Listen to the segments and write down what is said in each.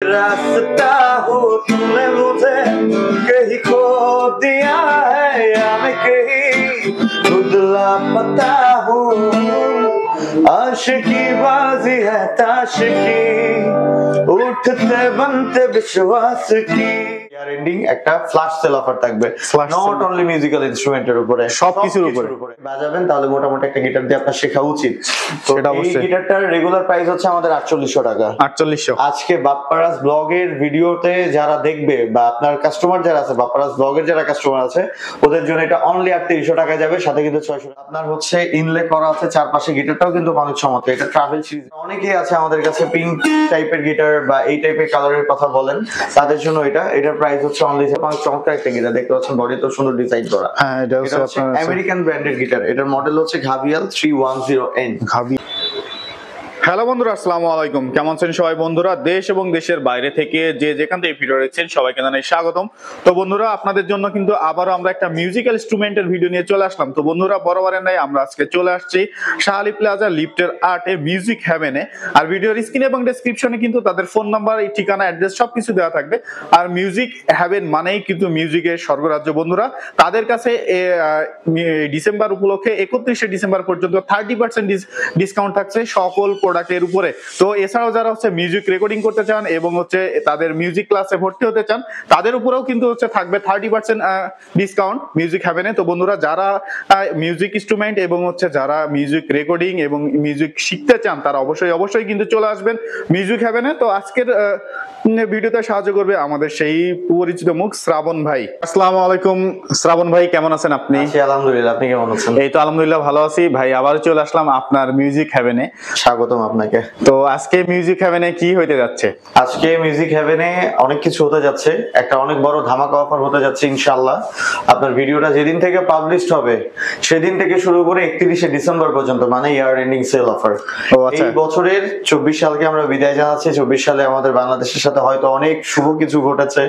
रास्ता हो तुमने मुझे कहीं खो दिया है या मैं कहीं खुद लापता हूँ आशिकी बाजी है ताशिकी उठते बनते विश्वास की ইয়ার এন্ডিং একটা ফ্ল্যাশ সেল অফার থাকবে নট অনলি মিউজিক্যাল ইনস্ট্রুমেন্টের উপরে সবকিছুর উপরে বাজাবেন তাহলে মোটামুটি একটা গিটার দিয়ে আপনার শেখা উচিত তো এই গিটারটার রেগুলার প্রাইস হচ্ছে আমাদের 4800 টাকা 4800 আজকে বাপ্পারাজ ব্লগের ভিডিওতে যারা দেখবে বা আপনার কাস্টমার যারা আছে বাপ্পারাজ ব্লগের যারা কাস্টমার আছে ওদের জন্য এটা অনলি 3800 টাকায় যাবে সাথে কিন্তু 600 আপনার হচ্ছে ইনলে করা আছে চারপাশে গিটারটাও কিন্তু অনেক চমৎকার এটা ট্রাভেল সিরিজ অনেকেই আছে আমাদের কাছে পিঙ্ক টাইপের গিটার বা এই টাইপের কালারের কথা বলেন তাদের জন্য এটার প্রাইস হচ্ছে অনলি চমৎকার একটা গিটার দেখতে পাচ্ছেন বডি তো সুন্দর ডিজাইন করা হ্যাঁ এটা হচ্ছে আমেরিকান ব্র্যান্ডের গিটার এটার মডেল হচ্ছে ঘাবিয়াল 310N হ্যালো বন্ধুরা আসসালামু আলাইকুম কেমন আছেন সবাই বন্ধুরা দেশ এবং দেশের বাইরে থেকে যে যেখান থেকে ভিডিও দেখছেন সবাইকে জানাই স্বাগতম তো বন্ধুরা আপনাদের জন্য কিন্তু আবারো আমরা একটা মিউজিক্যাল ইনস্ট্রুমেন্টের ভিডিও নিয়ে চলে আসলাম তো বন্ধুরা বরাবরের নাই আমরা আজকে চলে আসছি শাহ আলী প্লাজা লিফটের আর্টে মিউজিক হেভেনে আর ভিডিওর স্ক্রিনে এবং ডেসক্রিপশনে কিন্তু তাদের ফোন নাম্বার এই ঠিকানা অ্যাড্রেস সবকিছু দেওয়া থাকবে আর মিউজিক হেভেন মানেই কিন্তু মিউজিকের স্বর্গরাজ্য বন্ধুরা তাদের কাছে ডিসেম্বর উপলক্ষে 31 ডিসেম্বর পর্যন্ত 30% ডিসকাউন্ট থাকছে সকল প্রোডাক্টের উপরে তো এছাড়াও যারা হচ্ছে মিউজিক রেকর্ডিং করতে চান এবং হচ্ছে তাদের মিউজিক ক্লাসে ভর্তি হতে চান তাদের উপরেও কিন্তু হচ্ছে থাকবে 30% ডিসকাউন্ট মিউজিক হেভেনে তো বন্ধুরা যারা মিউজিক ইনস্ট্রুমেন্ট এবং হচ্ছে যারা মিউজিক রেকর্ডিং এবং মিউজিক শিখতে চান তারা অবশ্যই কিন্তু চলে আসবেন মিউজিক হেভেনে তো আজকের ভিডিওতে সাহায্য করবে আমাদের সেই পরিচিত মুখ শ্রাবণ ভাই আসসালামু আলাইকুম শ্রাবণ ভাই কেমন আছেন আপনি আলহামদুলিল্লাহ আপনি কেমন আছেন এই তো আলহামদুলিল্লাহ ভালো আছি ভাই আবার চলে আসলাম আপনার মিউজিক হেভেনে স্বাগতম আপনাকে তো আজকে মিউজিক হেভেনে কি হতে যাচ্ছে আজকে মিউজিক হেভেনে অনেক কিছু হতে যাচ্ছে একটা অনেক বড় ধামাকা অফার হতে যাচ্ছে ইনশাআল্লাহ আপনার ভিডিওটা যেদিন থেকে পাবলিশড হবে সেদিন থেকে শুরু করে 31 ডিসেম্বর পর্যন্ত মানে ইয়ার এন্ডিং সেল অফার এই বছরের 24 সালকে আমরা বিদায় জানাচ্ছি 24 সালে আমাদের বাংলাদেশের সাথে হয়তো অনেক শুভ কিছু ঘটেছে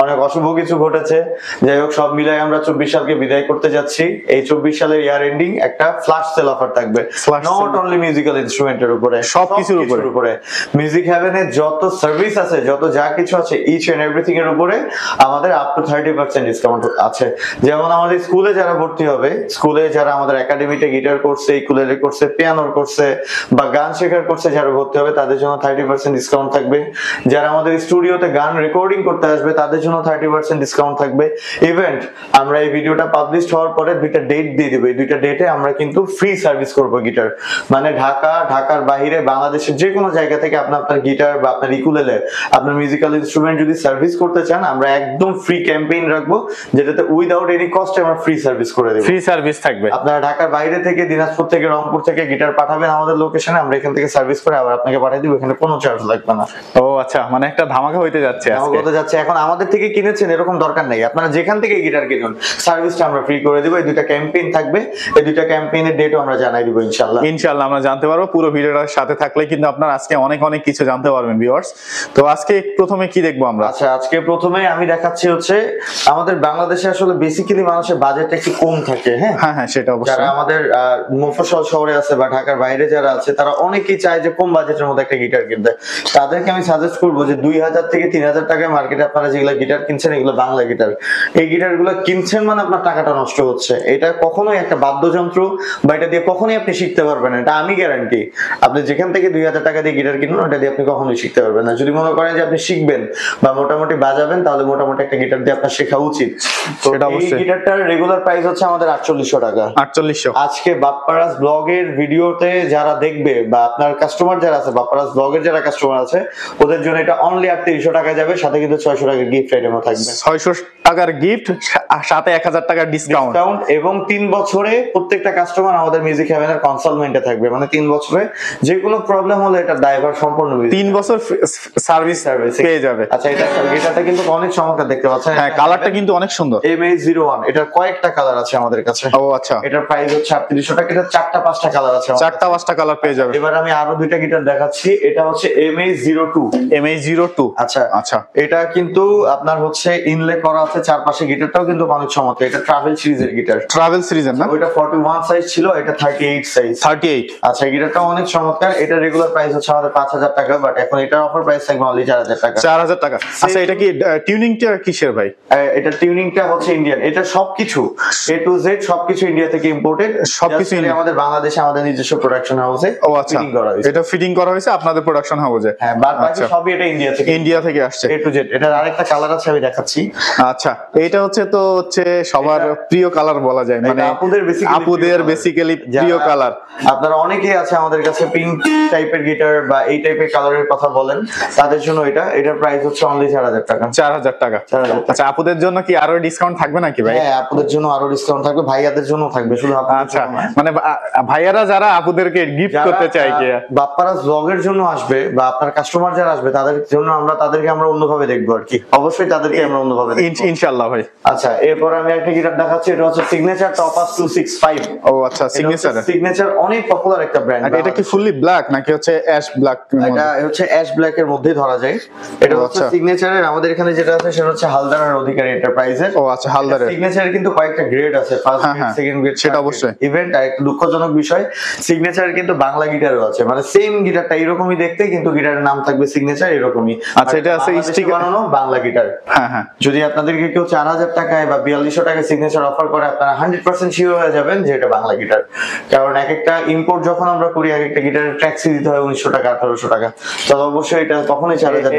অনেক অশুভ কিছু ঘটেছে যাই হোক সব মিলাই আমরা 24 সালকে বিদায় করতে যাচ্ছি এই 24 সালের ইয়ার এন্ডিং একটা ফ্ল্যাশ সেল অফার থাকবে নট অনলি মিউজিক্যাল ইনস্ট্রুমেন্টের উপরে সবকিছুর উপরে মিউজিক হেভেনে যত সার্ভিস আছে যত যা কিছু আছে ইচ এন্ড এভরিথিং এর উপরে আমাদের আপ টু 30% ডিসকাউন্ট আছে যেমন আমাদের স্কুলে যারা ভর্তি হবে স্কুলে যারা আমাদের একাডেমিতে গিটার কোর্সে ইকুলেলে কোর্সে পিয়ানোর কোর্সে বা গান শেখার কোর্সে যারা ভর্তি হবে তাদের জন্য 30% ডিসকাউন্ট থাকবে যারা আমাদের স্টুডিওতে গান রেকর্ডিং করতে আসবে তাদের জন্য 30% ডিসকাউন্ট থাকবে ইভেন্ট আমরা এই ভিডিওটা পাবলিশ হওয়ার পরে দুইটা ডেট দিয়ে দেব এই দুইটা ডেটে আমরা কিন্তু ফ্রি সার্ভিস করব গিটার মানে ঢাকার বাইরে বাংলাদেশের যে কোনো জায়গা থেকে আপনার গিটার বা আপনার ইকুলেলে আপনার মিউজিক্যাল ইনস্ট্রুমেন্ট যদি সার্ভিস করতে চান আমরা একদম ফ্রি ক্যাম্পেইন রাখবো যেটাতে উইদাউট এনি কস্ট আমরা ফ্রি সার্ভিস করে দেব ফ্রি সার্ভিস থাকবে আপনারা ঢাকার বাইরে থেকে দিনাজপুর থেকে রংপুর থেকে গিটার পাঠাবেন আমাদের লোকেশনে আমরা এখান থেকে সার্ভিস করে আবার আপনাকে পাঠিয়ে দিব এখানে কোনো চার্জ লাগবে না ও আচ্ছা মানে একটা ধামাকা হইতে যাচ্ছে আজকে হতে যাচ্ছে এখন আমাদের থেকে কিনেছেন এরকম দরকার নাই আপনারা যেখান থেকে গিটার কিনুন সার্ভিসটা আমরা ফ্রি করে দেব এই দুইটা ক্যাম্পেইন থাকবে এই দুইটা ক্যাম্পেইনের ডেটও আমরা জানাই দিব ইনশাআল্লাহ আমরা জানতে পারবো পুরো ভিডিওটার সাথে থাকলে কিন্তু আপনারা আজকে অনেক কিছু জানতে পারবেন ভিউয়ার্স তো আজকে প্রথমে কি দেখবো আমরা আচ্ছা আজকে প্রথমে আমি দেখাচ্ছি হচ্ছে আমাদের বাংলাদেশে আসলে বেসিক্যালি মানুষের বাজেটটা একটু কম থাকে হ্যাঁ সেটা অবশ্যই যারা আমাদের মফস্বল শহরে আছে বা ঢাকার বাইরে যারা আছে তারা অনেকেই চায় যে কম বাজেটের মধ্যে একটা গিটার কিনতে তাদেরকে আমি সাজেস্ট করবো যে 2000 থেকে 3000 টাকায় মার্কেটে আপনারা যেগুলো গিটার কিনছেন এগুলো বাংলা গিটার এই গিটার গুলো কিনছেন মানে আপনার টাকাটা নষ্ট হচ্ছে এটা কখনোই একটা বাদ্যযন্ত্র বা এটা দিয়ে কখনোই আপনি শিখতে পারবেন না এটা আমি গ্যারান্টি আপনি যেখান থেকে 2000 টাকা দিয়ে গিটার কিনুন ওটা দিয়ে আপনি কখনোই শিখতে পারবেন না যদি মনে করেন যে আপনি শিখবেন বা মোটামুটি বাজাবেন তাহলে মোটামুটি একটা গিটার দিয়ে আপনার শেখা উচিত তো এই গিটারটার রেগুলার প্রাইস হচ্ছে আমাদের 4800 টাকা 4800 আজকে বাপ্পারাজ ব্লগের ভিডিওতে যারা দেখবে বা আপনার কাস্টমার যারা আছে বাপ্পারাজ ব্লগের যারা কাস্টমার আছে ওদের জন্য এটা অনলি 3800 টাকা যাবে সাথে কিন্তু 600 টাকার গিফট আইটেমও থাকবে 600 টাকার গিফট সাথে 1000 টাকার ডিসকাউন্ট এবং 3 বছরে প্রত্যেকটা কাস্টমার আমাদের মিউজিক হেভেনের কনসালমেন্টে থাকবে মানে 3 বছরে যে কোনো প্রবলেম হলে এটা ড্রাইভার সম্পূর্ণ 3 বছর সার্ভিস পেয়ে যাবে আচ্ছা এটাটা কিন্তু অনেক চমৎকার দেখতে পাচ্ছেন হ্যাঁ কালারটা কিন্তু অনেক সুন্দর MA01 এটার কয়েকটা কালার আছে আমাদের কাছে ও আচ্ছা এটার প্রাইস হচ্ছে 3800 টাকা এটা 4টা 5টা কালার আছে 4টা 5টা কালার পেয়ে যাবে এবার আমি আরো দুইটা গিটার দেখাচ্ছি এটা হচ্ছে MA02 আচ্ছা এটা কিন্তু আপনার হচ্ছে ইনলে করা আছে চারপাশে গিটারটাও কিন্তু কিন্তু অনেক চমৎকার, এটা ট্রাভেল সিরিজের গিটার। ট্রাভেল সিরিজের না? ওইটা 41 সাইজ ছিল, এটা 38 সাইজ। 38। আচ্ছা, এই গিটারটা অনেক চমৎকার। এটা রেগুলার প্রাইস হচ্ছে আমাদের 5000 টাকা, বাট এখন এটার অফার প্রাইস থাকবে অনলি 4000 টাকা। 4000 টাকা। আচ্ছা, এটা কি টিউনিংটা কিসের ভাই? এটা টিউনিংটা হচ্ছে ইন্ডিয়ান। এটা সবকিছু A to Z সবকিছু ইন্ডিয়া থেকে ইম্পোর্টেড। সবকিছু আমাদের বাংলাদেশে আমাদের নিজস্ব প্রোডাকশন হাউসে ফিটিং করা হয়েছে। এটা ফিটিং করা হয়েছে আপনাদের প্রোডাকশন হাউসে? হ্যাঁ, বাকি সবই এটা ইন্ডিয়া থেকে আসছে A to Z। এটার আরেকটা কালার আছে, আমি দেখাচ্ছি। আচ্ছা, এটা হচ্ছে সবার প্রিয় কালার বলা যায়, মানে আপুদের বেসিক্যালি প্রিয় কালার। আপনারা অনেকেই আছে আমাদের কাছে পিঙ্ক টাইপের গিটার বা এই টাইপের কালারের কথা বলেন, তাদের জন্য এটার প্রাইস হচ্ছে অনলি 4000 টাকা। 4000 টাকা। আচ্ছা, আপুদের জন্য কি আরো ডিসকাউন্ট থাকবে নাকি ভাই? হ্যাঁ, আপুদের জন্য আরো ডিসকাউন্ট থাকবে, ভাইয়াদের জন্য থাকবে, শুধু আচ্ছা, মানে ভাইয়ারা যারা আপুদেরকে গিফট করতে চায়, কি বাপ্পারাজ ব্লগের জন্য আসবে বা আপনার কাস্টমার যারা আসবে তাদের জন্য তাদেরকে আমরা অন্যভাবে দেখবো আর কি। অবশ্যই তাদেরকে আমরা অন্যভাবে দেখবো ইনশাআল্লাহ ভাই। আচ্ছা, এরপর আমি একটা গিটার দেখাচ্ছি। এটা হচ্ছে সিগনেচার টপাস 265। ও আচ্ছা, সিগনেচার অনেক পপুলার একটা ব্র্যান্ড। এটা কি ফুললি ব্ল্যাক নাকি হচ্ছে অ্যাশ ব্ল্যাক? এটা হচ্ছে অ্যাশ ব্ল্যাক এর মধ্যে ধরা যায়। এটা হচ্ছে সিগনেচারের। আমাদের এখানে যেটা আছে সেটা হচ্ছে হালদার আর অধিকারী এন্টারপ্রাইজের। ও আচ্ছা, হালদারের। সিগনেচারের কিন্তু কয়েকটা গ্রেড আছে, ফার্স্ট গ্রেড, সেকেন্ড গ্রেড, সেটা অবশ্যই। ইভেন্ট আর একটা দুঃখজনক বিষয়, সিগনেচারের কিন্তু বাংলা গিটারও আছে, মানে সেম গিটারটা এরকমই দেখতে, কিন্তু গিটারের নাম থাকবে সিগনেচার এরকমই। আচ্ছা, এটা আছে স্টিকার বানানো বাংলা গিটার। হ্যাঁ। যদি আপনাদেরকে কেউ 4000 টাকায় বা 4200 টাকায় সিগনেচার অফার করে, আপনারা 100% শিওর হয়ে যাবেন যে এটা বাংলা গিটার। কারণ এক একটা ইম্পোর্ট যখন আমরা করি, এক একটা গিটারের ট্যাক্সি দিতে হয় 1900 টাকা, 1800 টাকা। তো অবশ্যই এটা কখনোই 4000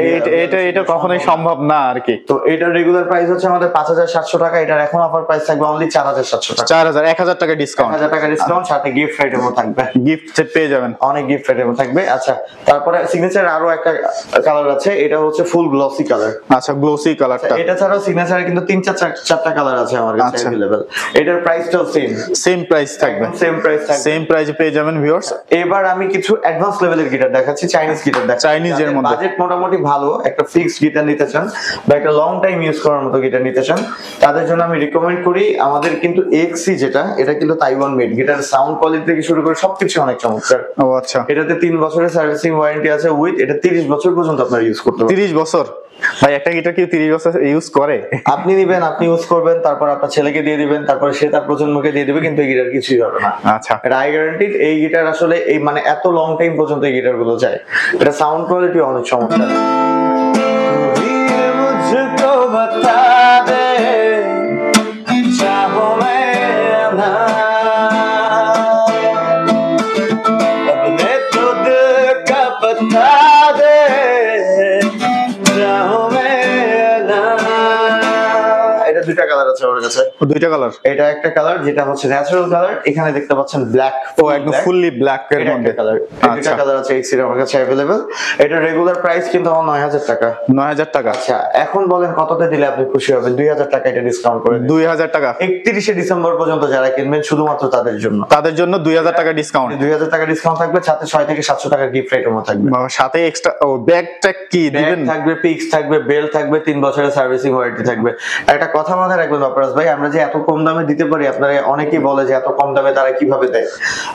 এটা কখনোই সম্ভব না আর কি। তো এটার রেগুলার প্রাইস হচ্ছে আমাদের 5700 টাকা। এটার এখন অফার প্রাইস থাকবে অনলি 4700 টাকা। 1000 টাকা ডিসকাউন্ট। 1000 টাকা ডিসকাউন্ট, সাথে গিফট আইটেমও থাকবে। গিফট পেয়ে যাবেন, অনেক গিফট আইটেমও থাকবে। আচ্ছা, তারপরে সিগনেচার আরো একটা কালার আছে, এটা হচ্ছে ফুল গ্লসি কালার। আচ্ছা, গ্লসি কালারটা। এটা ছাড়াও সিগনেচারে কিন্তু 3-4টা কালার আছে আমার কাছে अवेलेबल। এটার প্রাইসটাও সেম প্রাইস থাকবে, সেম প্রাইসে পেয়ে যাবেন ভিউয়ার্স। এবার আমি কিছু অ্যাডভান্স লেভেলের গিটার দেখাচ্ছি, চাইনিজ গিটার দেখাচ্ছি। চাইনিজের মধ্যে বাজেট মোটামুটি ভালো, একটা ফিক্সড গিটার নিতে চান বা একটা লং টাইম ইউজ করার মতো গিটার নিতে চান, তাদের জন্য আমি রিকমেন্ড করি আমাদের কিন্তু এক্সি, যেটা এটা কিন্তু Taiwan made guitar. Sound quality থেকে শুরু করে সবকিছু অনেক চমৎকার। ও আচ্ছা, এটাতে 3 বছরের সার্ভিসিং ওয়ারেন্টি আছে, উইথ এটা 30 বছর পর্যন্ত আপনারা ইউজ করতে পারবেন। 30 বছর? ভাই, একটা গিটার কি 30 বছর ইউজ করে? আপনি নিবেন, আপনি ইউজ করবেন, তারপর আপনার ছেলেকে দিয়ে দিবেন, তারপর সে তার প্রজন্মকে দিয়ে দিবে, কিন্তু এই গিটার কিছুই হবে না। আচ্ছা, এটা আই গ্যারান্টিড। এই গিটার আসলে এই মানে এত লং টাইম পর্যন্ত এই গিটার গুলো যায়। এটা সাউন্ড কোয়ালিটি অনেক চমৎকার। দুইটা কালার আছে আমার কাছে। দুইটা কালার? এটা একটা কালার যেটা হচ্ছে ন্যাচারাল কালার, এখানে দেখতে পাচ্ছেন ব্ল্যাক। ও একদম ফুললি ব্ল্যাক এর মধ্যে কালার। দুইটা কালার আছে এক্সির আমার কাছে अवेलेबल। এটা রেগুলার প্রাইস কিন্তু আমার 9000 টাকা। 9000 টাকা। আচ্ছা, এখন বলেন কততে দিলে আপনি খুশি হবেন? 2000 টাকা এটা ডিসকাউন্ট করে দিন। 2000 টাকা 31শে ডিসেম্বর পর্যন্ত যারা কিনবেন, শুধুমাত্র তাদের জন্য 2000 টাকা ডিসকাউন্ট। 2000 টাকা ডিসকাউন্ট থাকবে, সাথে 6 থেকে 700 টাকা গিফট আইটেমও থাকবে। সাথে এক্সট্রা ব্যাগ ট্যাগ কি দিবেন? থাকবে, পিক্স থাকবে, বেল থাকবে, 3 বছরের সার্ভিসিং ওয়ারেন্টি থাকবে। একটা কথা মাথায় রাখবেন বাপ্পারাজ ভাই, আমরা যে এত কম দামে দিতে পারি, আপনারা অনেকেই বলে যে এত কম দামে তারা কিভাবে দেয়।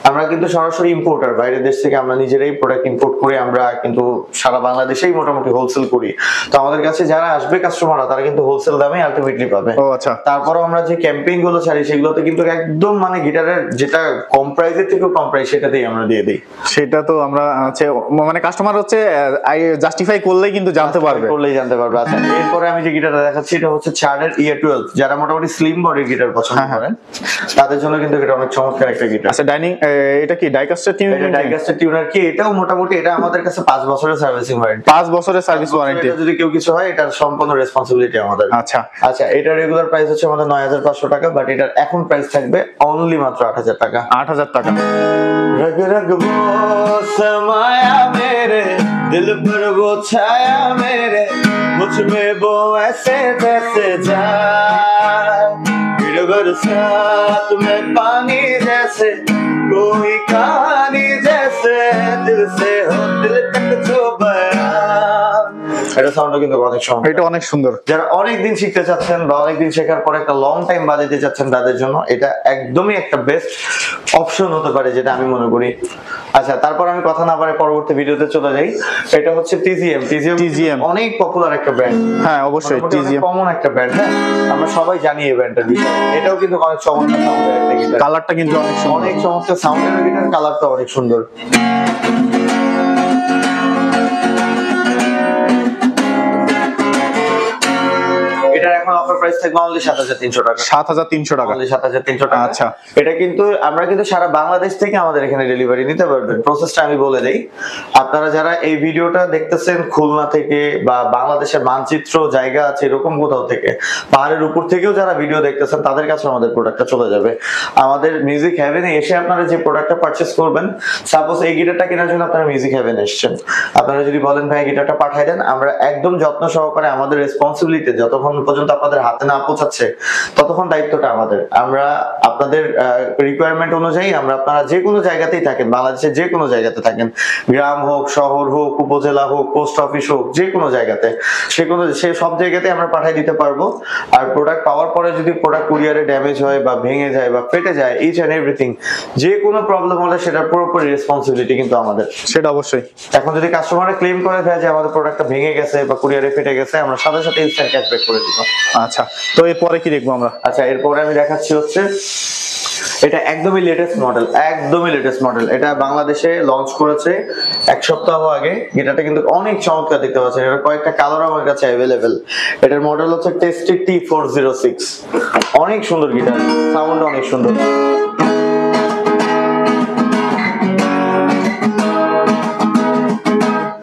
আমরা কিন্তু সরাসরি ইম্পোর্টার, বাইরের দেশ থেকে আমরা নিজেরাই প্রোডাক্ট ইম্পোর্ট করে আমরা কিন্তু সারা বাংলাদেশেই মোটামুটি হোলসেল করি। তো আমাদের কাছে যারা আসবে কাস্টমাররা, তারা কিন্তু হোলসেল দামে আলটিমেটলি পাবে। ও আচ্ছা। তারপরও আমরা যে ক্যাম্পেইন গুলো ছাড়ি, সেগুলোতে কিন্তু একদম মানে গিটারের যেটা কম প্রাইসের থেকে কম প্রাইস, সেটাতেই আমরা দিয়ে দিই। সেটা তো আমরা মানে কাস্টমার জাস্টিফাই করলেই কিন্তু জানতে পারবে। আচ্ছা, এরপরে আমি যে গিটারটা দেখাচ্ছি, এটা হচ্ছে চার্ডের EA12। যারা মোটামুটি স্লিম বডির গিটার পছন্দ করেন, তাদের জন্য কিন্তু এটা অনেক চমৎকার একটা গিটার। আচ্ছা, এটা কি ডাইকাস্টার টিউনার? এটা ডাইকাস্টার টিউনার কি, এটাও মোটামুটি এটা আমাদের কাছে 5 বছরের সার্ভিসিং ওয়ারেন্টি। 5 বছরের সার্ভিস ওয়ারেন্টি। যদি কেউ কিছু হয়, এটার সম্পূর্ণ রেসপন্সিবিলিটি আমাদের। আচ্ছা আচ্ছা, এটা রেগুলার প্রাইস হচ্ছে আমাদের 9500 টাকা, বাট এটার এখন প্রাইস থাকবে অনলি মাত্র 8000 টাকা। 8000 টাকা। रग रग वो समाया मेरे दिल पर, वो छाया मेरे मुझ में, वो ऐसे तैसे जाए, फिर बरसात में पानी जैसे, कोई कहानी जैसे, दिल से हो दिल तक जो बयान। এটা সাউন্ডটা কিন্তু অনেক সুন্দর। এটা অনেক সুন্দর। যারা অনেক দিন শিখতে চাচ্ছেন বা অনেক দিন শেখার পরে একটা লং টাইম বাজাতে চাচ্ছেন, তাদের জন্য এটা একদমই একটা বেস্ট অপশন হতে পারে, যেটা আমি মনে করি। আচ্ছা, তারপর আমি কথা না বাড়াই পরবর্তী ভিডিওতে চলে যাই। এটা হচ্ছে টিজিএম অনেক পপুলার একটা ব্র্যান্ড। হ্যাঁ অবশ্যই টিজিএম কমন একটা ব্র্যান্ড। হ্যাঁ, আমরা সবাই জানি এই ব্র্যান্ডটার বিষয়ে। এটাও কিন্তু অনেক চমৎকার সাউন্ডের একটা গিটার, কালারটা কিন্তু অনেক চমৎকার সাউন্ডের গিটার, কালারটা অনেক সুন্দর। এটার এখন অফার প্রাইস থাকবে অনলি 7,300 টাকা। 7,300 টাকা, অনলি 7,300 টাকা। আচ্ছা, এটা কিন্তু আমরা কিন্তু সারা বাংলাদেশ থেকে আমাদের এখানে ডেলিভারি নিতে পারবেন। প্রসেসটা আমি বলে দেই, আপনারা যারা এই ভিডিওটা দেখতেছেন খুলনা থেকে বা বাংলাদেশের মানচিত্র জায়গা আছে এরকম কোথাও থেকে, পাহাড়ের উপর থেকেও যারা ভিডিও দেখতেছেন তাদের কাছে আমাদের প্রোডাক্টটা চলে যাবে। আমাদের মিউজিক হেভেনে এসে আপনারা যে প্রোডাক্টটা পারচেস করবেন, সাপোজ এই গিটারটা কেনার জন্য আপনারা মিউজিক হেভেনে এসেছেন, আপনারা যদি বলেন ভাই গিটারটা পাঠিয়ে দেন, আমরা একদম যত্ন সহকারে আমাদের রেসপন্সিবিলিটি যতক্ষণ পর্যন্ত আপনাদের হাতে না পৌঁছাচ্ছে ততক্ষণ দায়িত্বটা আমাদের। আমরা আপনাদের রিকোয়ারমেন্ট অনুযায়ী আমরা আপনারা যে কোনো জায়গাতেই থাকেন, বাংলাদেশের যে কোনো জায়গাতে থাকেন, গ্রাম হোক, শহর হোক, উপজেলা হোক, পোস্ট অফিস হোক, যে কোনো জায়গাতে, সে সব জায়গাতে আমরা পাঠিয়ে দিতে পারবো। আর প্রোডাক্ট পাওয়ার পরে যদি প্রোডাক্ট কুরিয়ারে ড্যামেজ হয় বা ভেঙে যায় বা ফেটে যায়, ইচ এন্ড এভরিথিং, যে কোনো প্রবলেম হলে সেটা পুরোপুরি রেসপন্সিবিলিটি কিন্তু আমাদের। সেটা অবশ্যই। এখন যদি কাস্টমার ক্লেম করে দেয় যে আমাদের প্রোডাক্টটা ভেঙে গেছে বা কুরিয়ারে ফেটে গেছে, আমরা সাথে সাথে ইনস্ট্যান্ট ক্যাশব্যাক করে দিব। আচ্ছা, তো এরপরে কি দেখবো আমরা? আচ্ছা, এরপরে আমি দেখাচ্ছি হচ্ছে এটা একদমই লেটেস্ট মডেল। এটা বাংলাদেশে লঞ্চ করেছে 1 সপ্তাহ আগে। গিটারটা কিন্তু অনেক চমৎকার দেখতে পাচ্ছেন। এটার কয়েকটা কালার আমার কাছে অ্যাভেলেবেল। এটার মডেল হচ্ছে টেস্টি T406। অনেক সুন্দর গিটার, সাউন্ড অনেক সুন্দর।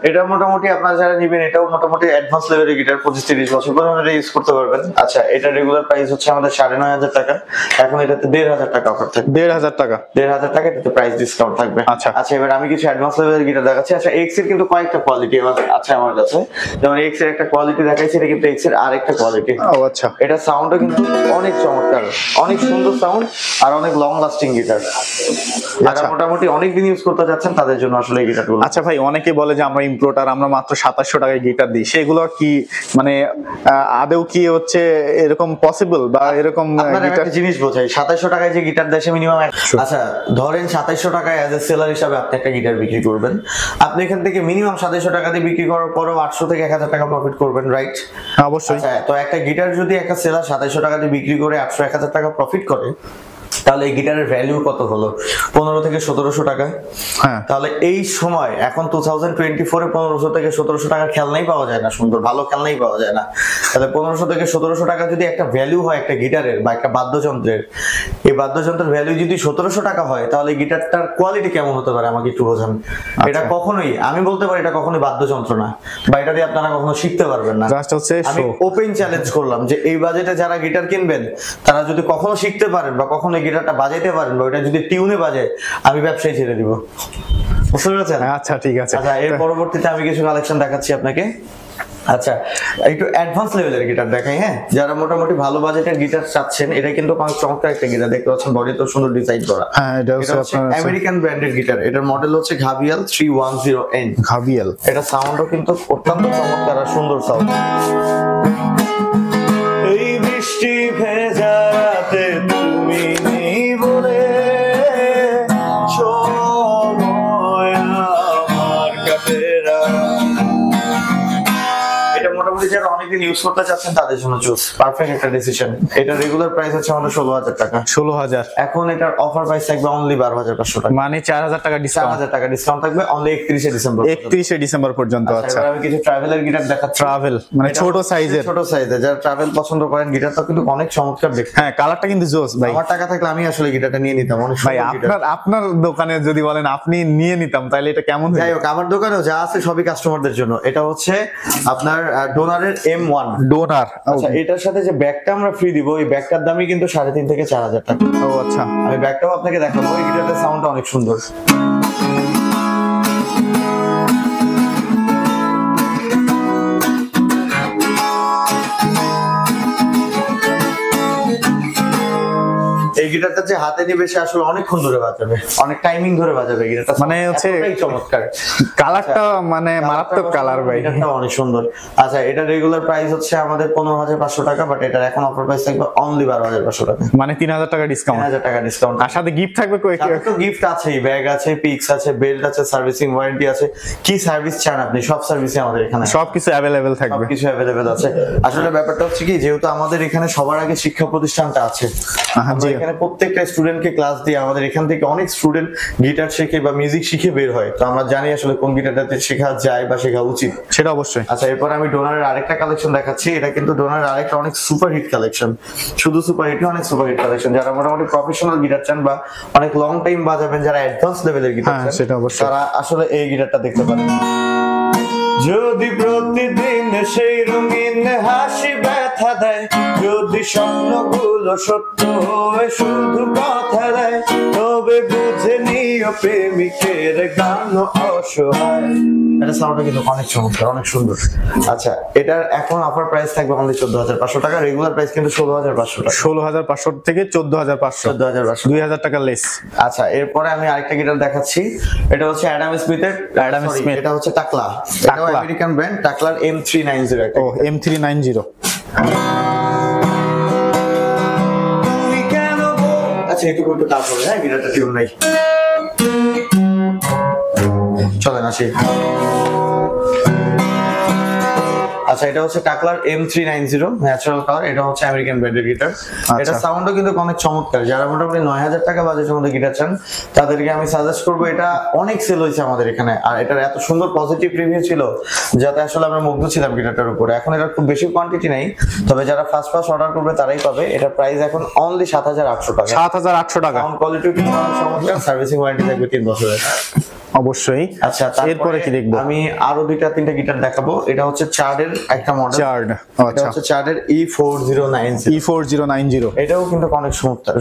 এটা মোটামুটি আপনারা যারা নেবেন, এটাও মোটামুটি অ্যাডভান্স লেভেলের গিটার, 25-30 বছর পর্যন্ত এটা ইউজ করতে পারবেন। আচ্ছা, এটা রেগুলার প্রাইস হচ্ছে আমাদের 9,500 টাকা। এখন এটাতে 1,500 টাকা অফার থাকবে। 1,500 টাকা, 1,500 টাকা এটাতে প্রাইস ডিসকাউন্ট থাকবে। আচ্ছা, এবার আমি কিছু অ্যাডভান্স লেভেলের গিটার দেখাচ্ছি। আচ্ছা, এক্স এর কিন্তু কয়েকটা কোয়ালিটি আছে আমার কাছে। যেমন এক্স এর একটা কোয়ালিটি দেখাইছি, এটা কিন্তু এক্স এর আরেকটা কোয়ালিটি। ও আচ্ছা, এটা সাউন্ডও কিন্তু অনেক চমৎকার, অনেক সুন্দর সাউন্ড আর অনেক লং লাস্টিং গিটার। যারা মোটামুটি অনেক দিন ইউজ করতে যাচ্ছেন তাদের জন্য আসলে এই গিটারগুলো। আচ্ছা ভাই, অনেকে বলে যে আমরা ইম্পোর্টার, আমরা মাত্র 2700 টাকায় গিটার দিই, সেগুলো কি মানে আদৌ কি হচ্ছে এরকম পসিবল বা এরকম একটা জিনিস বোঝাই, 2700 টাকায় যে গিটার দেশে মিনিমাম। আচ্ছা, ধরেন 2700 টাকায় অ্যাজ এ সেলার হিসাবে আপনি একটা গিটার বিক্রি করবেন, আপনি এখান থেকে মিনিমাম 2700 টাকা দিয়ে বিক্রি করার পরেও 800 থেকে 1000 টাকা প্রফিট করবেন, রাইট? অবশ্যই। তো একটা গিটার যদি একটা সেলার 2700 টাকা দিয়ে বিক্রি করে 800-1000 টাকা প্রফিট করে, তাহলে এই গিটারের ভ্যালু কত হলো? 15 থেকে 1700 টাকা। হ্যাঁ, তাহলে এই সময় এখন 2024-এ 1500 থেকে 1700 টাকার খেলনাই পাওয়া যায় না, সুন্দর ভালো খেলনাই পাওয়া যায় না। তাহলে 1500 থেকে 1700 টাকা যদি একটা ভ্যালু হয় একটা গিটারের বা একটা বাদ্যযন্ত্রের, এই বাদ্যযন্ত্রের ভ্যালু যদি 1700 টাকা হয়, তাহলে গিটারটার কোয়ালিটি কেমন হতে পারে আমাকে একটু বোঝান। এটা কখনোই, আমি বলতে পারি এটা কখনোই বাদ্যযন্ত্র না, বা এটা দিয়ে আপনারা কখনো শিখতে পারবেন না। আমি ওপেন চ্যালেঞ্জ করলাম যে এই বাজেটে যারা গিটার কিনবেন তারা যদি কখনো শিখতে পারেন বা কখনো গিটারটা বাজাইতে পারেন বা ওটা যদি টিউনে বাজে, আমি ব্যবসায় ছেড়ে দিব। বুঝতে পেরেছেন? আচ্ছা, ঠিক আছে। আচ্ছা, এর পরবর্তীতে আমি কিছু কালেকশন দেখাচ্ছি আপনাকে। আচ্ছা, একটু অ্যাডভান্স লেভেলের গিটার দেখাই। হ্যাঁ, যারা মোটামুটি ভালো বাজেটের গিটার চাচ্ছেন, এটা কিন্তু অনেক চমৎকার একটা গিটার, দেখতে পাচ্ছেন বডি তো সুন্দর ডিজাইন করা। হ্যাঁ, এটা হচ্ছে আমেরিকান ব্র্যান্ডের গিটার। এটার মডেল হচ্ছে ঘাবিয়াল 310N। ঘাবিয়াল। এটা সাউন্ডও কিন্তু অত্যন্ত চমৎকার আর সুন্দর সাউন্ড। এই বৃষ্টি ভেজা রাতে তুমি নেই বলে সময় আমার কাটে না। এটা মোটামুটি যারা অনেকদিন ইউজ করতে চাচ্ছেন তাদের জন্য চুজ পারফেক্ট একটা ডিসিশন। এটা রেগুলার প্রাইস হচ্ছে আমাদের 16,000 টাকা। 16,000। এখন এটার অফার প্রাইস থাকবে অনলি 12,500 টাকা, মানে 4,000 টাকা ডিসকাউন্ট। 4,000 টাকা ডিসকাউন্ট থাকবে অনলি 31 ডিসেম্বর। 31 ডিসেম্বর পর্যন্ত। আচ্ছা, আমি কিছু ট্রাভেলের গিটার দেখাচ্ছি। ট্রাভেল মানে ছোট সাইজের। যারা ট্রাভেল পছন্দ করেন, গিটারটা কিন্তু অনেক চমৎকার দেখতে। হ্যাঁ, কালারটা কিন্তু জোস ভাই। আমার টাকা থাকলে আমি আসলে গিটারটা নিয়ে নিতাম। অনেক ভাই, আপনার দোকানে যদি বলেন আপনি নিয়ে নিতাম, তাহলে এটা কেমন? যাই হোক, আমার দোকানেও যা আছে সবই কাস্টমারদের জন্য। এটা হচ্ছে আপনার ডোনারের M1 ডোনার। আচ্ছা, এটার সাথে যে ব্যাগটা আমরা ফ্রি দিব, এই ব্যাগটার দামই কিন্তু 3,500 থেকে 4,000 টাকা। ও আচ্ছা, আমি ব্যাগটাও আপনাকে দেখাবো। এই গিটারটার সাউন্ডটা অনেক সুন্দর। এই গিটারটা যে হাতে নিবে সে আসলে অনেকক্ষণ ধরে বাজাবে, অনেক টাইমিং ধরে বাজাবে গিটারটা, মানে হচ্ছে চমৎকার। কালারটা মানে মারাত্মক কালার ভাই, গিটারটা অনেক সুন্দর। আচ্ছা, এটা রেগুলার প্রাইস হচ্ছে আমাদের 15,500 টাকা, বাট এটার এখন অফার প্রাইস থাকবে অনলি 12,500 টাকা, মানে 3,000 টাকা ডিসকাউন্ট, 3,000 টাকা ডিসকাউন্ট। আর সাথে গিফট থাকবে তো গিফট আছেই, ব্যাগ আছে, পিক্স আছে, বেল্ট আছে, সার্ভিসিং ওয়ারেন্টি আছে, কি সার্ভিস চান আপনি সব সার্ভিসই আমাদের এখানে, সবকিছু অ্যাভেলেবেল থাকবে, সবকিছু অ্যাভেলেবেল আছে। আসলে ব্যাপারটা হচ্ছে কি, যেহেতু আমাদের এখানে সবার আগে শিক্ষা প্রতিষ্ঠানটা আছে, আমরা এখানে প্রত্যেকটা স্টুডেন্টকে ক্লাস দিয়ে আমাদের এখান থেকে অনেক স্টুডেন্ট গিটার শেখে বা মিউজিক শিখে বের হয়, তো আমরা জানি আসলে কোন গিটারটাতে শেখা যায় বা শেখা উচিত, সেটা অবশ্যই। আচ্ছা, এরপর আমি ডোনারের আরেকটা কালেকশন দেখাচ্ছি। এটা কিন্তু ডোনারের আরেকটা অনেক সুপার হিট কালেকশন, শুধু সুপার হিট, অনেক সুপার হিট কালেকশন। যারা মোটামুটি প্রফেশনাল গিটার চান বা অনেক লং টাইম বাজাবেন, যারা অ্যাডভান্স লেভেলের গিটার চান, সেটা অবশ্যই, তারা আসলে এই গিটারটা দেখতে পারেন। যদি প্রতিদিন সেই রঙিন হাসি ব্যথা দেয়, যদি স্বপ্নগুলো সত্য হয়ে শুধু কথা দেয়, তবে বুঝে নিও প্রেমিকের গান অসহায়। এটা সাউন্ডটা কিন্তু অনেক চমৎকার, অনেক সুন্দর। আচ্ছা, এটার এখন অফার প্রাইস থাকবে আমাদের 14,500 টাকা, রেগুলার প্রাইস কিন্তু 16,500 টাকা, 16,500 থেকে 14,500, 14,500, 2,000 টাকা লেস। আচ্ছা, এরপরে আমি আরেকটা গিটার দেখাচ্ছি। এটা হচ্ছে অ্যাডাম স্মিথের, এটা হচ্ছে টাকলা, এটাও আমেরিকান ব্র্যান্ড, টাকলার M390। ও M390। আচ্ছা, একটু টাফ হবে, হ্যাঁ, গিটারটা টিউন নাই, চলেন আসি। আচ্ছা, এটা হচ্ছে টাকলার M390 ন্যাচারাল কালার, এটা হচ্ছে আমেরিকান ব্র্যান্ডের গিটার। এটা সাউন্ডও কিন্তু অনেক চমৎকার। যারা মোটামুটি 9,000 টাকা বাজেটের মধ্যে গিটার চান, তাদেরকে আমি সাজেস্ট করবো। এটা অনেক সেল হয়েছে আমাদের এখানে, আর এটার এত সুন্দর পজিটিভ রিভিউ ছিল যাতে আসলে আমরা মুগ্ধ ছিলাম গিটারটার উপরে। এখন এটার খুব বেশি কোয়ান্টিটি নেই, তবে যারা ফার্স্ট অর্ডার করবে তারাই পাবে। এটার প্রাইস এখন অনলি 7,800 টাকা, 7,800 টাকা। সাউন্ড কোয়ালিটি কিন্তু চমৎকার, সার্ভিসিং ওয়ারেন্টি থাকবে 3 বছরের। অবশ্যই। আচ্ছা, এরপরে কি দেখবো? আমি আরো 2-3টা গিটার দেখাবো। এটা হচ্ছে চার্ডের একটা মডেল, চার্ড, আচ্ছা, হচ্ছে চার্ডের E4090। এটাও কিন্তু অনেক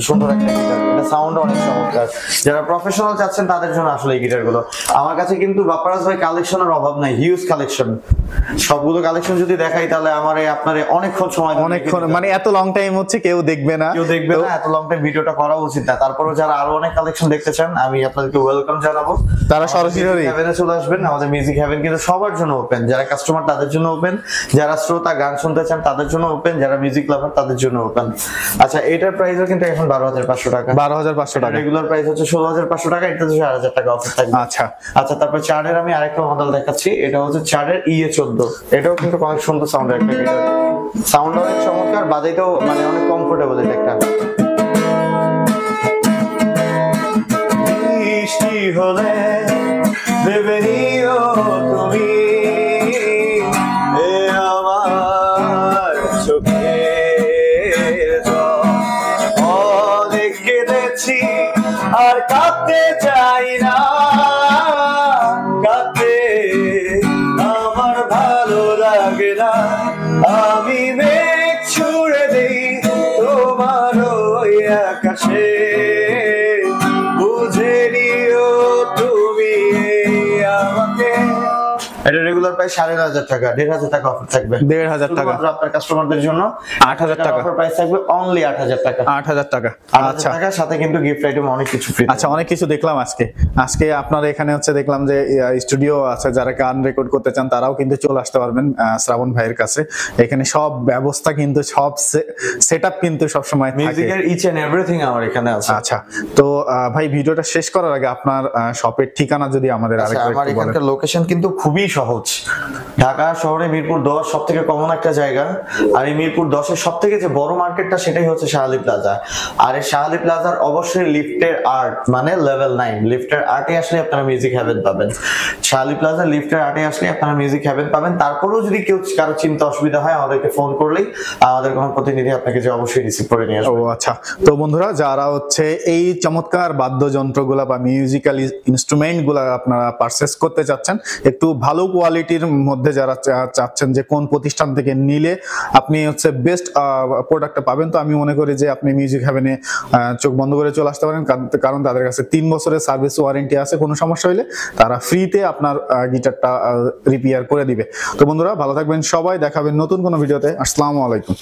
সুন্দর একটা গিটার, এটা সাউন্ড অনেক চমৎকার। যারা প্রফেশনাল চাচ্ছেন তাদের জন্য আসলে এই গিটারগুলো। আমার কাছে কিন্তু বাপ্পারাজ ভাই কালেকশনের অভাব নাই, হিউজ কালেকশন। সবগুলো কালেকশন যদি দেখাই তাহলে আমার আপনার অনেকক্ষণ সময়, অনেকক্ষণ মানে এত লং টাইম হচ্ছে কেউ দেখবে না, এত লং টাইম ভিডিওটা করা উচিত না। তারপরে যারা আরো অনেক কালেকশন দেখতে চান, আমি আপনাদেরকে ওয়েলকাম জানাবো, তারা সরাসরি হেভেনে চলে আসবেন। আমাদের মিউজিক হেভেন কিন্তু সবার জন্য ওপেন, যারা কাস্টমার তাদের জন্য ওপেন, যারা শ্রোতা গান শুনতে চান তাদের জন্য ওপেন, যারা মিউজিক লাভার তাদের জন্য ওপেন। আচ্ছা, এটার প্রাইসও কিন্তু এখন 12,500 টাকা, 12,500 টাকা, রেগুলার প্রাইস হচ্ছে 16,500 টাকা, এটা 4,000 টাকা অফার থাকবে। আচ্ছা আচ্ছা, তারপর চার্ডের আমি আরেকটা মডেল দেখাচ্ছি। এটা হচ্ছে চার্ডের EA14, এটাও কিন্তু অনেক সুন্দর সাউন্ডের একটা গিটার, সাউন্ড অনেক চমৎকার, বাজাইতেও মানে অনেক কমফোর্টেবল। এটা একটা বৃষ্টি হলে ভেবে নিও তুমি, আমার চোখের জল, অনেক কেঁদেছি আর কাঁদতে চাই না, কাঁদতে আমার ভালো লাগে না, আমি মেঘ ছুড়ে দেই তোমার ওই আকাশে, বুঝে নিও তুমি আমাকে। এটা রেগুলার প্রাইস 9,500 টাকা, 1,500 টাকা অফার থাকবে, 1,500 টাকা আপনার কাস্টমারদের জন্য। 8,000 টাকা অফার প্রাইস থাকবে অনলি 8,000 টাকা, 8,000 টাকা। 8,000 টাকার সাথে কিন্তু গিফট আইটেম অনেক কিছু ফ্রি। আচ্ছা, অনেক কিছু দেখলাম আজকে আপনার এখানে হচ্ছে দেখলাম যে স্টুডিও আছে, যারা গান রেকর্ড করতে চান তারাও কিন্তু চলে আসতে পারবেন শ্রাবণ ভাইয়ের কাছে। এখানে সব ব্যবস্থা কিন্তু সব সেটআপ কিন্তু সব সময় থাকে, মিউজিকের ইচ এন্ড এভরিথিং আমার এখানে আছে। আচ্ছা, তো ভাই ভিডিওটা শেষ করার আগে আপনার শপের ঠিকানা যদি আমাদের আরেকবার আমার একটু বলেন। এখানকার লোকেশন কিন্তু খুবই সহজ। ঢাকা শহরে মিরপুর 10 সবথেকে কমন একটা জায়গা, আর এই মিরপুর 10-এর সবথেকে যে বড় মার্কেটটা সেটাই হচ্ছে শাহালি প্লাজা। আর এই শাহালি প্লাজার অবশ্যই লিফটের আর্ট মানে লেভেল 9 লিফটের আর্টে আসলে আপনারা মিউজিক হেভেন পাবেন। শাহালি প্লাজা লিফটের আর্টে আসলে আপনারা মিউজিক হেভেন পাবেন। তারপরেও যদি কেউ কারো চিন্তা অসুবিধা হয় আমাদেরকে ফোন করলেই আমাদের কোনো প্রতিনিধি আপনাকে যে অবশ্যই রিসিভ করে নিয়ে আসবে। ও আচ্ছা, তো বন্ধুরা যারা হচ্ছে এই চমৎকার বাদ্যযন্ত্রগুলা বা মিউজিক্যাল ইনস্ট্রুমেন্টগুলা আপনারা পারচেজ করতে চাচ্ছেন, একটু ভালো কোয়ালিটির মধ্যে যারা চাচ্ছেন যে কোন প্রতিষ্ঠান থেকে নিলে আপনি হচ্ছে বেস্ট প্রোডাক্টটা পাবেন, তো আমি মনে করি যে আপনি মিউজিক হেভেনে চোখ বন্ধ করে চলে আসতে পারেন, কারণ তাদের কাছে 3 বছরের সার্ভিস ওয়ারেন্টি আছে। কোনো সমস্যা হলে তারা ফ্রিতে আপনার গিটারটা রিপেয়ার করে দিবে। তো বন্ধুরা ভালো থাকবেন সবাই, দেখাবেন নতুন কোনো ভিডিওতে। আসসালামু আলাইকুম।